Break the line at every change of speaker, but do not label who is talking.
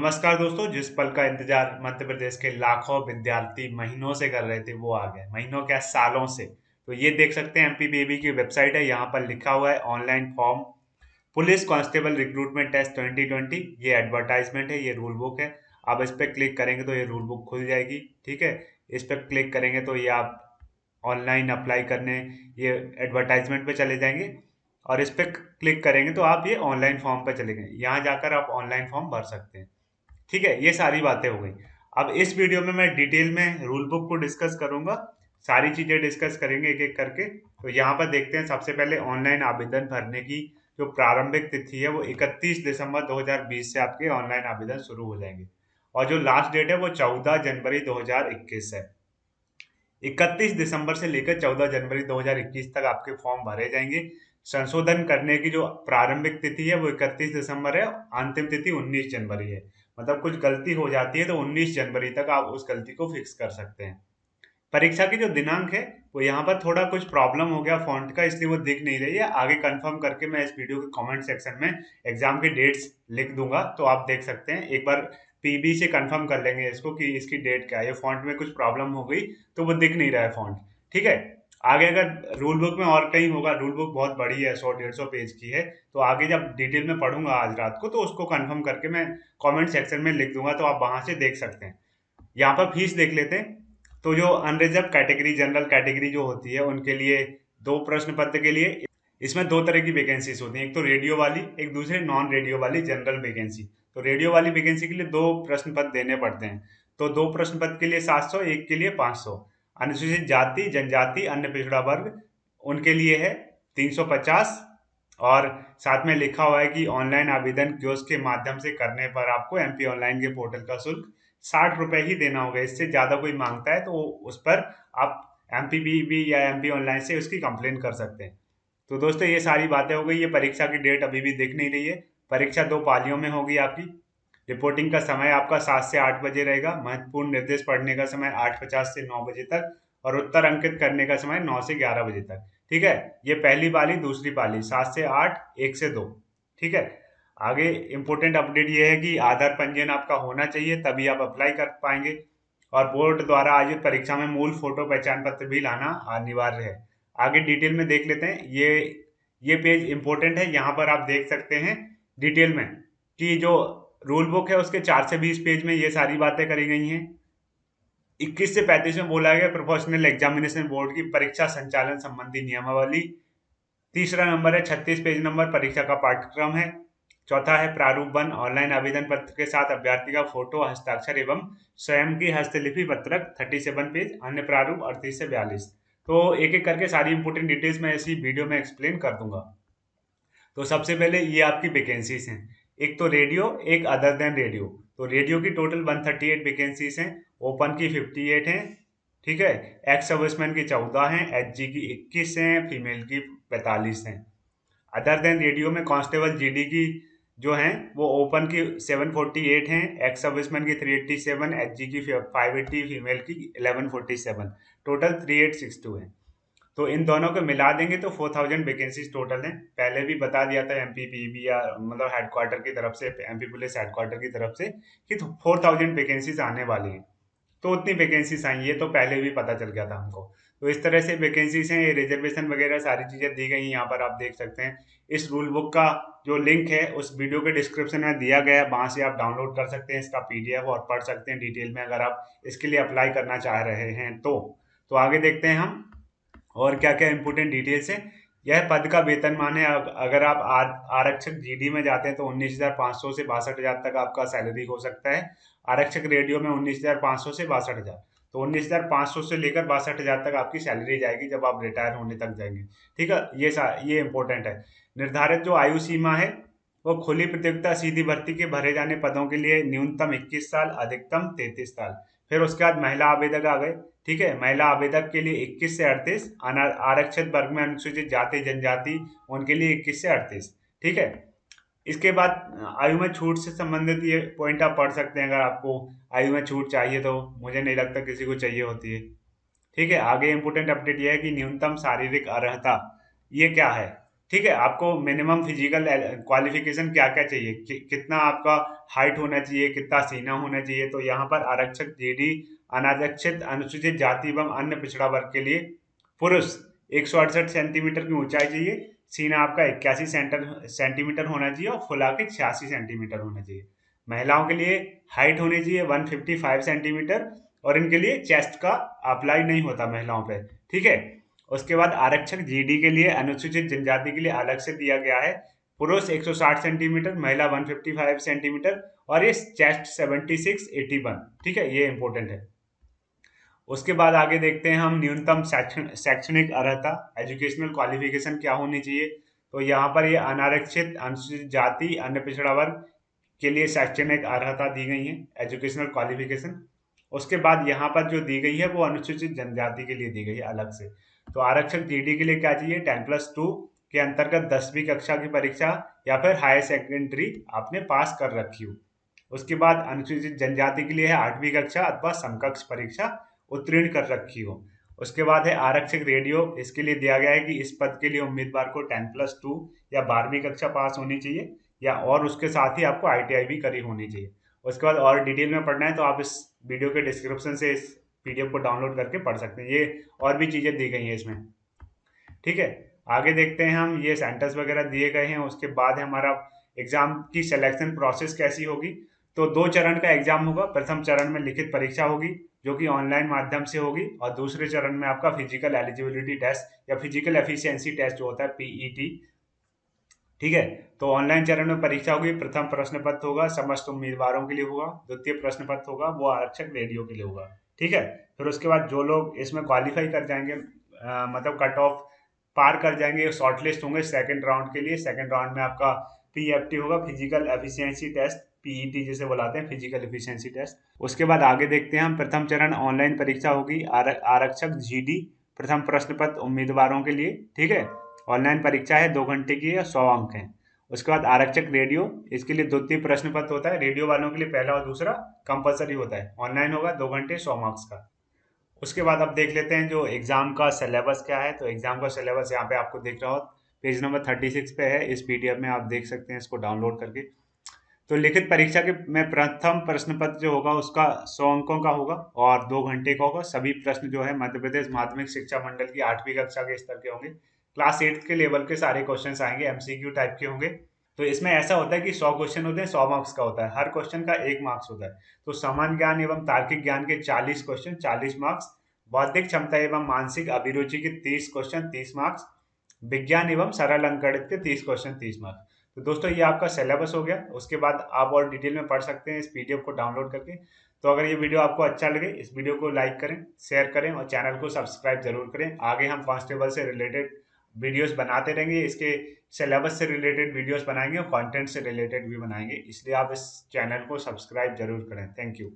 नमस्कार दोस्तों, जिस पल का इंतजार मध्य प्रदेश के लाखों विद्यार्थी महीनों से कर रहे थे वो आ गए। महीनों क्या, सालों से। तो ये देख सकते हैं, एमपीपीबी की वेबसाइट है, यहाँ पर लिखा हुआ है online form police constable recruitment test 2020। ये एडवर्टाइजमेंट है, ये रूल बुक है। आप इस पर क्लिक करेंगे तो ये रूल बुक खुल जाएगी। ठीक है, इस पर क्लिक करेंगे तो ये आप ऑनलाइन अप्लाई करने ये एडवर्टाइजमेंट पे चले जाएंगे और इस पर क्लिक करेंगे तो आप ये ऑनलाइन फॉर्म पे चले गए। यहाँ जाकर आप ऑनलाइन फॉर्म भर सकते हैं। ठीक है, ये सारी बातें हो गई। अब इस वीडियो में मैं डिटेल में रूल बुक को डिस्कस करूंगा। सारी चीजें डिस्कस करेंगे एक एक करके। तो यहाँ पर देखते हैं, सबसे पहले ऑनलाइन आवेदन भरने की जो प्रारंभिक तिथि है वो 31 दिसंबर 2020 से आपके ऑनलाइन आवेदन शुरू हो जाएंगे। और जो लास्ट डेट है वो 14 जनवरी 2021 है। 31 दिसंबर से लेकर 14 जनवरी 2021 तक आपके फॉर्म भरे जाएंगे। संशोधन करने की जो प्रारंभिक तिथि है वो 31 दिसंबर है, अंतिम तिथि 19 जनवरी है। मतलब कुछ गलती हो जाती है तो 19 जनवरी तक आप उस गलती को फिक्स कर सकते हैं। परीक्षा की जो दिनांक है वो यहाँ पर थोड़ा कुछ प्रॉब्लम हो गया फॉन्ट का, इसलिए वो दिख नहीं रही है। आगे कंफर्म करके मैं इस वीडियो के कमेंट सेक्शन में एग्जाम की डेट्स लिख दूंगा, तो आप देख सकते हैं। एक बार पीबी से कंफर्म कर लेंगे इसको कि इसकी डेट क्या है। ये फॉन्ट में कुछ प्रॉब्लम हो गई तो वो दिख नहीं रहा है फॉन्ट। ठीक है, आगे अगर रूल बुक में और कहीं होगा, रूल बुक बहुत बड़ी है, 100-150 पेज की है, तो आगे जब डिटेल में पढ़ूंगा आज रात को तो उसको कंफर्म करके मैं कमेंट सेक्शन में लिख दूंगा, तो आप वहां से देख सकते हैं। यहाँ पर फीस देख लेते हैं। तो जो अनरिजर्व कैटेगरी, जनरल कैटेगरी जो होती है उनके लिए दो प्रश्न पत्र के लिए इसमें दो तरह की वैकेंसीज होती हैं, एक तो रेडियो वाली, एक दूसरे नॉन रेडियो वाली जनरल वैकेंसी। तो रेडियो वाली वैकेंसी के लिए दो प्रश्न पत्र देने पड़ते हैं। तो दो प्रश्न पत्र के लिए 700, एक के लिए 500। अनुसूचित जाति जनजाति अन्य पिछड़ा वर्ग उनके लिए है 350। और साथ में लिखा हुआ है कि ऑनलाइन आवेदन कियोस्क के माध्यम से करने पर आपको एमपी ऑनलाइन के पोर्टल का शुल्क 60 रुपए ही देना होगा। इससे ज्यादा कोई मांगता है तो उस पर आप एमपीबीबी या एमपी ऑनलाइन से उसकी कंप्लेन कर सकते हैं। तो दोस्तों, ये सारी बातें हो गई। ये परीक्षा की डेट अभी भी दिख नहीं रही है। परीक्षा दो पालियों में होगी आपकी। रिपोर्टिंग का समय आपका 7 से 8 बजे रहेगा। महत्वपूर्ण निर्देश पढ़ने का समय 8:50 से 9 बजे तक। और उत्तर अंकित करने का समय 9 से 11 बजे तक। ठीक है, ये पहली पाली, दूसरी पाली 7 से 8, 1 से 2। ठीक है, आगे इम्पोर्टेंट अपडेट ये है कि आधार पंजीयन आपका होना चाहिए, तभी आप अप्लाई कर पाएंगे। और बोर्ड द्वारा आयोजित परीक्षा में मूल फोटो पहचान पत्र भी लाना अनिवार्य है। आगे डिटेल में देख लेते हैं। ये पेज इंपॉर्टेंट है, यहाँ पर आप देख सकते हैं डिटेल में कि जो रूल बुक है उसके 4 से 20 पेज में ये सारी बातें करी गई हैं। 21 से 35 में बोला गया प्रोफेशनल एग्जामिनेशन बोर्ड की परीक्षा संचालन संबंधी नियमावली। तीसरा नंबर है 36 पेज नंबर परीक्षा का पाठ्यक्रम है। चौथा है प्रारूप वन, ऑनलाइन आवेदन पत्र के साथ अभ्यर्थी का फोटो, हस्ताक्षर एवं स्वयं की हस्तलिपि पत्रक 37 पेज। अन्य प्रारूप 38 से 42। तो एक एक करके सारी इंपोर्टेंट डिटेल्स मैं इसी वीडियो में एक्सप्लेन कर दूंगा। तो सबसे पहले ये आपकी वैकेंसीज हैं। एक तो रेडियो, एक अदर देन रेडियो। तो रेडियो की टोटल 138 वैकेंसीज हैं। ओपन की 58 हैं। ठीक है, एक्स सर्विसमैन की 14 हैं, एच जी की 21 हैं, फीमेल की 45 हैं। अदर देन रेडियो में कांस्टेबल जीडी की जो हैं वो ओपन की 748 हैं, एक्स सर्विसमैन की 387, एच जी की 580, फीमेल की 1147। टोटल 3862 है। तो इन दोनों को मिला देंगे तो 4000 वैकेंसीज टोटल हैं। पहले भी बता दिया था एमपीपीबी या मतलब हेडक्वार्टर की तरफ से, एमपी पुलिस हेडक्वार्टर की तरफ से कि 4000 वैकेंसीज आने वाली हैं। तो उतनी वैकेंसीज आई, ये तो पहले भी पता चल गया था हमको। तो इस तरह से वैकेंसीज हैं, ये रिजर्वेशन वगैरह सारी चीज़ें दी गई हैं, यहाँ पर आप देख सकते हैं। इस रूल बुक का जो लिंक है उस वीडियो के डिस्क्रिप्शन में दिया गया है, वहाँ से आप डाउनलोड कर सकते हैं इसका पीडीएफ और पढ़ सकते हैं डिटेल में, अगर आप इसके लिए अप्लाई करना चाह रहे हैं तो आगे देखते हैं हम और क्या क्या इंपोर्टेंट डिटेल्स हैं। यह पद का वेतनमान है। अगर आप आरक्षक जीडी में जाते हैं तो 19,500 से 62,000 तक आपका सैलरी हो सकता है। आरक्षक रेडियो में 19,500 से 62,000। तो 19,500 से लेकर 62,000 तक आपकी सैलरी जाएगी जब आप रिटायर होने तक जाएंगे। ठीक है, ये इंपॉर्टेंट है। निर्धारित जो आयु सीमा है वो खुली प्रतियोगिता सीधी भर्ती के भरे जाने पदों के लिए न्यूनतम 21 साल, अधिकतम 33 साल। फिर उसके बाद महिला आवेदक आ गए। ठीक है, महिला आवेदक के लिए 21 से 38, आरक्षित वर्ग में अनुसूचित जाति जनजाति उनके लिए 21 से 38। ठीक है, इसके बाद आयु में छूट से संबंधित ये पॉइंट आप पढ़ सकते हैं, अगर आपको आयु में छूट चाहिए तो। मुझे नहीं लगता किसी को चाहिए होती है। ठीक है, आगे इंपोर्टेंट अपडेट ये है कि न्यूनतम शारीरिक अर्हता ये क्या है। ठीक है, आपको मिनिमम फिजिकल क्वालिफिकेशन क्या क्या चाहिए, कितना आपका हाइट होना चाहिए, कितना सीना होना चाहिए। तो यहाँ पर आरक्षक जीडी अनारक्षित अनुसूचित जाति एवं अन्य पिछड़ा वर्ग के लिए पुरुष 168 सेंटीमीटर की ऊंचाई चाहिए, सीना आपका 81 सेंटीमीटर होना चाहिए और फुला के 86 सेंटीमीटर होना चाहिए। महिलाओं के लिए हाइट होनी चाहिए 155 सेंटीमीटर और इनके लिए चेस्ट का अप्लाई नहीं होता महिलाओं पे। ठीक है, उसके बाद आरक्षक जीडी के लिए अनुसूचित जनजाति के लिए अलग से दिया गया है, पुरुष 160 सेंटीमीटर, महिला 155 सेंटीमीटर और ये चेस्ट 76 81। ठीक है, ये इंपॉर्टेंट है। उसके बाद आगे देखते हैं हम न्यूनतम शैक्षणिक अर्हता, एजुकेशनल क्वालिफिकेशन क्या होनी चाहिए। तो यहाँ पर ये अनारक्षित अनुसूचित जाति अन्य पिछड़ा वर्ग के लिए शैक्षणिक अर्हता दी गई है, एजुकेशनल क्वालिफिकेशन। उसके बाद यहाँ पर जो दी गई है वो अनुसूचित जनजाति के लिए दी गई है अलग से। तो आरक्षक जीडी के लिए क्या चाहिए, 10+2 के अंतर्गत 10वीं कक्षा की परीक्षा या फिर हायर सेकेंडरी आपने पास कर रखी हो। उसके बाद अनुसूचित जनजाति के लिए है 8वीं कक्षा अथवा समकक्ष परीक्षा उत्तीर्ण कर रखी हो। उसके बाद है आरक्षक रेडियो, इसके लिए दिया गया है कि इस पद के लिए उम्मीदवार को 10+2 या 12वीं कक्षा पास होनी चाहिए या और उसके साथ ही आपको आईटीआई भी करी होनी चाहिए। उसके बाद और डिटेल में पढ़ना है तो आप इस वीडियो के डिस्क्रिप्शन से इस पीडीएफ को डाउनलोड करके पढ़ सकते हैं, ये और भी चीज़ें दी गई हैं इसमें। ठीक है, आगे देखते हैं हम, ये सेंटर्स वगैरह दिए गए हैं। उसके बाद है हमारा एग्जाम की सिलेक्शन प्रोसेस कैसी होगी। तो 2 चरण का एग्जाम होगा, प्रथम चरण में लिखित परीक्षा होगी जो कि ऑनलाइन माध्यम से होगी और दूसरे चरण में आपका फिजिकल एलिजिबिलिटी टेस्ट या फिजिकल एफिशिएंसी टेस्ट जो होता है पीईटी। ठीक है, तो ऑनलाइन चरण में परीक्षा होगी, प्रथम प्रश्न पत्र होगा समस्त उम्मीदवारों के लिए होगा, द्वितीय प्रश्न पत्र होगा वो आरक्षक रेडियो के लिए होगा। ठीक है, फिर उसके बाद जो लोग इसमें क्वालिफाई कर जाएंगे, मतलब कट ऑफ पार कर जाएंगे, शॉर्ट लिस्ट होंगे सेकंड राउंड के लिए। सेकंड राउंड में आपका पीएफटी होगा, फिजिकल एफिशिएंसी टेस्ट, पीईटी जिसे बुलाते हैं, फिजिकल एफिशिएंसी टेस्ट। उसके बाद आगे देखते हैं हम, प्रथम चरण ऑनलाइन परीक्षा होगी आरक्षक जीडी प्रथम प्रश्न पत्र उम्मीदवारों के लिए। ठीक है, ऑनलाइन परीक्षा है, 2 घंटे की है, 100 अंक है। उसके बाद आरक्षक रेडियो, इसके लिए द्वितीय प्रश्न पत्र होता है, रेडियो वालों के लिए पहला और दूसरा कंपलसरी होता है, ऑनलाइन होगा, 2 घंटे, 100 मार्क्स का। उसके बाद अब देख लेते हैं जो एग्जाम का सिलेबस क्या है। तो एग्जाम का सिलेबस यहाँ पे आपको दिख रहा हो, पेज नंबर 36 पे है, इस पीडीएफ में आप देख सकते हैं इसको डाउनलोड करके। तो लिखित परीक्षा के में प्रथम प्रश्न पत्र जो होगा उसका 100 अंकों का होगा और 2 घंटे का होगा। सभी प्रश्न जो है मध्य प्रदेश माध्यमिक शिक्षा मंडल की 8वीं कक्षा के स्तर के होंगे, क्लास 8 के लेवल के सारे क्वेश्चन आएंगे, एमसीक्यू टाइप के होंगे। तो इसमें ऐसा होता है कि 100 क्वेश्चन होते हैं, 100 मार्क्स का होता है, हर क्वेश्चन का 1 मार्क्स होता है। तो सामान्य ज्ञान एवं तार्किक ज्ञान के 40 क्वेश्चन, 40 मार्क्स, बौद्धिक क्षमता एवं मानसिक अभिरुचि के 30 क्वेश्चन, 30 मार्क्स, विज्ञान एवं सरल अंकगणित के 30 क्वेश्चन, 30 मार्क्स। तो दोस्तों ये आपका सिलेबस हो गया। उसके बाद आप और डिटेल में पढ़ सकते हैं इस पीडीएफ को डाउनलोड करके। तो अगर ये वीडियो आपको अच्छा लगे, इस वीडियो को लाइक करें, शेयर करें और चैनल को सब्सक्राइब जरूर करें। आगे हम कांस्टेबल से रिलेटेड वीडियोस बनाते रहेंगे, इसके सिलेबस से रिलेटेड वीडियोस बनाएंगे और कंटेंट से रिलेटेड भी बनाएंगे, इसलिए आप इस चैनल को सब्सक्राइब जरूर करें। Thank you.